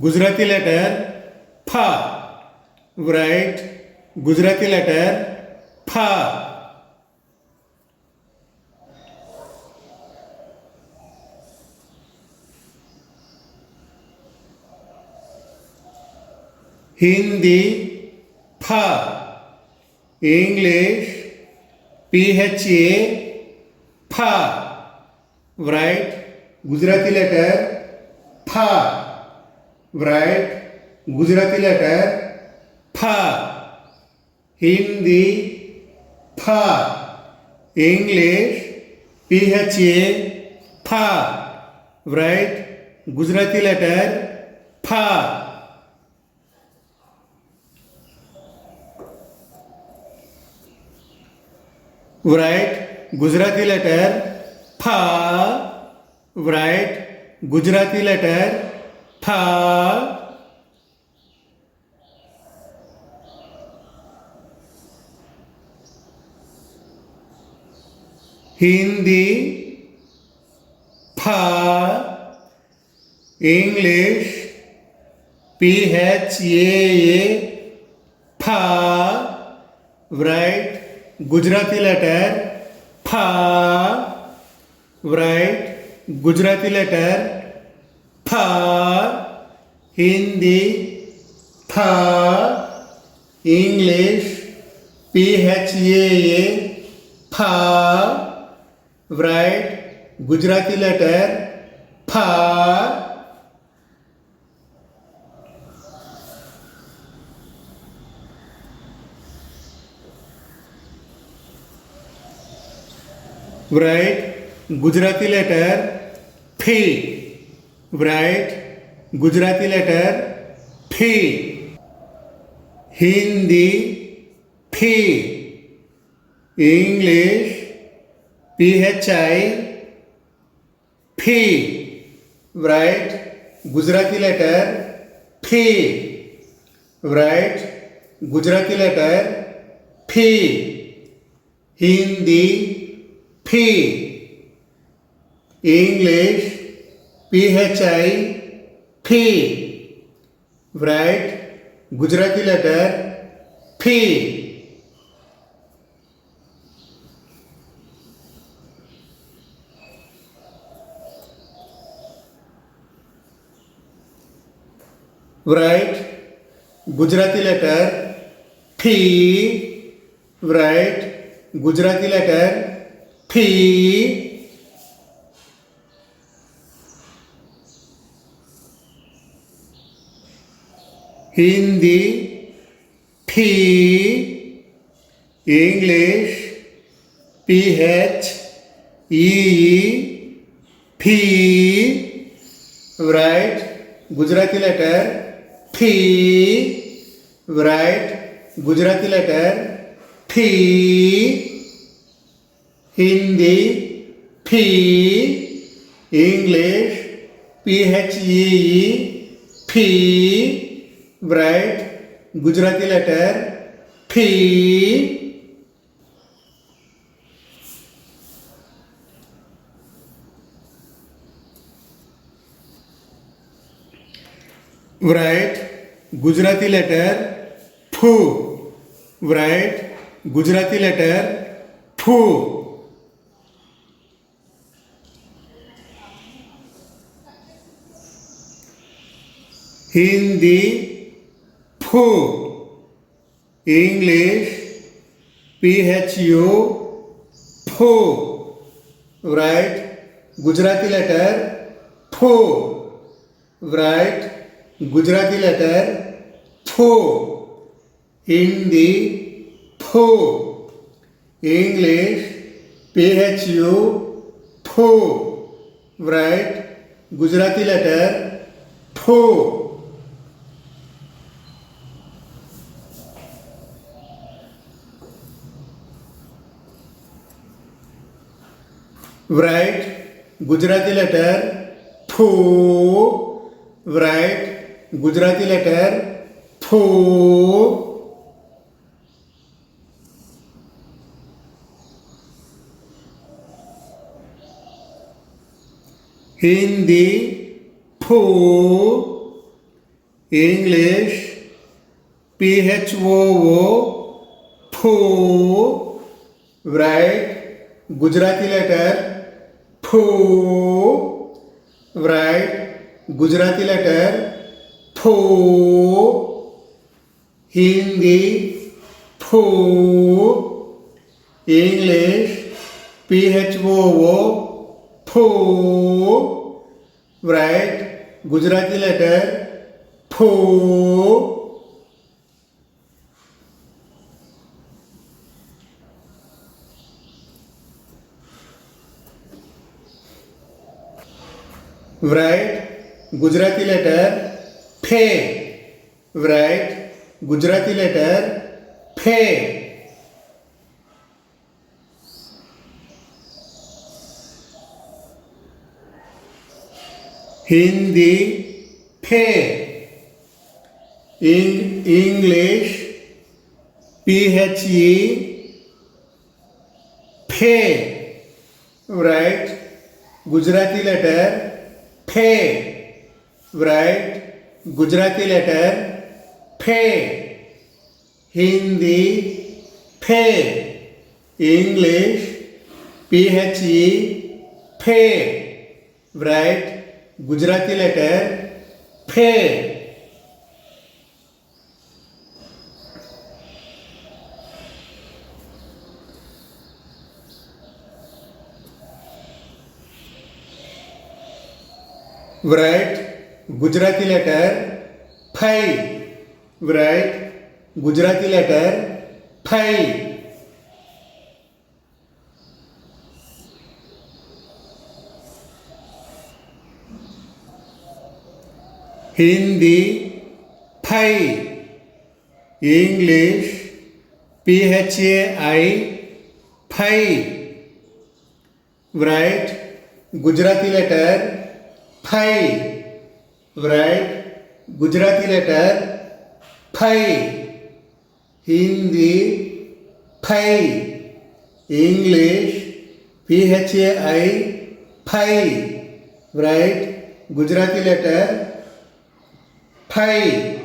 Gujarati letter फा. Write Gujarati letter फा. हिंदी फा. English PHA फा. Write Gujarati letter फा. Write Gujarati letter फा. हिंदी फा. English PHA फा. Write Gujarati letter फा. Write Gujarati letter फा. Write Gujarati letter फा. हिंदी फा. इंग्लिश PHAA फा. Write Gujarati letter फा. Write Gujarati letter फा. हिंदी फा. इंग्लिश PHAA फा. Write Gujarati letter फा. Write Gujarati letter फी. Write Gujarati letter फी. हिंदी फी. इंग्लिश PHI फी. Write Gujarati letter फी. Write Gujarati letter फी. हिंदी फी. English PHI फी. Write Gujarati letter फी. Write Gujarati letter फी. Write Gujarati letter फी. हिंदी फी. English PHEE फी. Write Gujarati letter फी. Write Gujarati letter फी. हिंदी फी. English PHEE फी. Write Gujarati letter फी. Write Gujarati letter फू. Write Gujarati letter फू. हिंदी फू. English PHU फू. Write Gujarati letter फू. Write Gujarati letter फू. हिंदी फू. English PHU फू. Write Gujarati letter फू. Write Gujarati letter फू. Write Gujarati letter फू. हिंदी फू. English, PHOO, write Gujarati letter PHO, write Gujarati letter PHO, Hindi PHO, English PHOO, PHO, write Gujarati letter PHO. Write Gujarati letter phe. Write Gujarati letter phe. Hindi phe. In English PHE phe. Write Gujarati letter phe. Write Gujarati letter phe. Hindi phe. English PHE phe. Write Gujarati letter phe. Write Gujarati letter phai. Write Gujarati letter phai. Hindi phai. English PHAI phai. Write Gujarati letter phai. Write Gujarati letter phai. Hindi phai. English PHAI phai. Write Gujarati letter phai.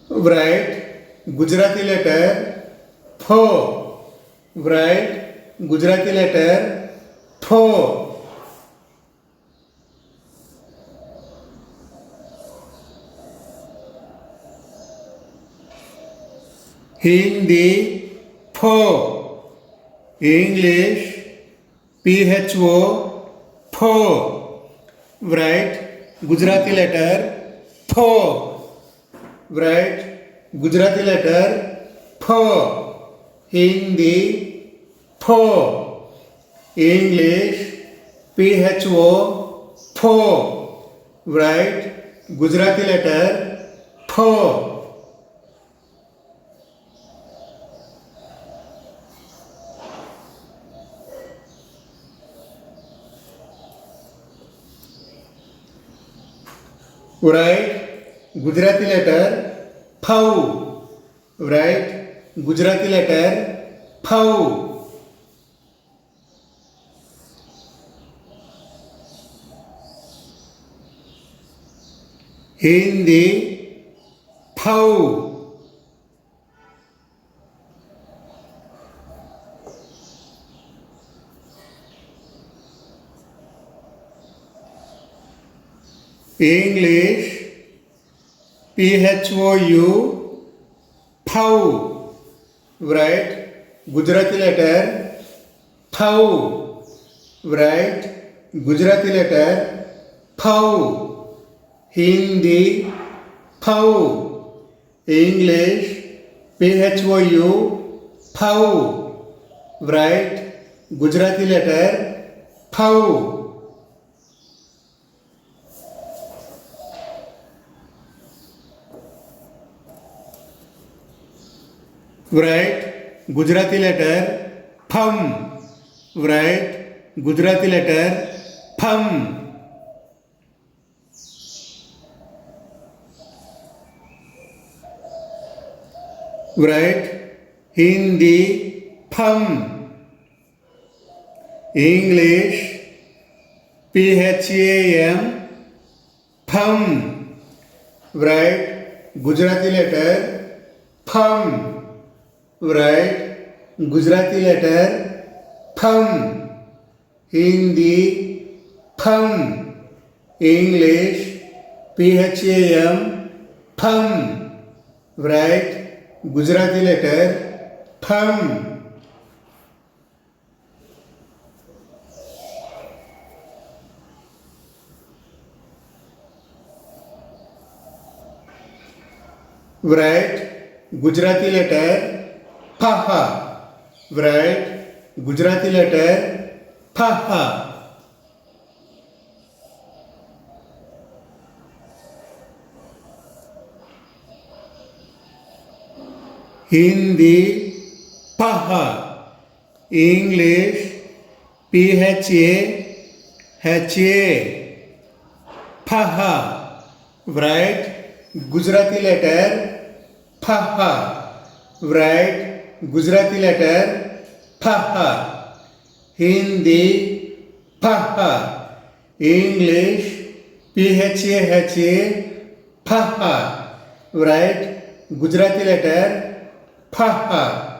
Write Gujarati letter pho. Write Gujarati letter pho. Hindi pho. English PHO pho. Write Gujarati letter pho. Write Gujarati letter pho. Hindi pho. English PHO pho. Write Gujarati letter pho. Write Gujarati letter phau. Write Gujarati letter phau. Hindi phau. English PHOU phau. Write Gujarati letter phau. Write Gujarati letter phau. Hindi phau. English PHOU phau. Write Gujarati letter phau. Write Gujarati letter pham. Write Gujarati letter pham. Write Hindi pham, English PHAM pham, write Gujarati letter pham, write Gujarati letter pham, Hindi pham, English PHAM pham, write Gujarati letter pham. Write Gujarati letter pha. Write Gujarati letter pha. Hindi pha. English PHA pha. Write Gujarati letter pha. Write Gujarati letter pha. Hindi pha. English PHA pha. Write Gujarati letter pha.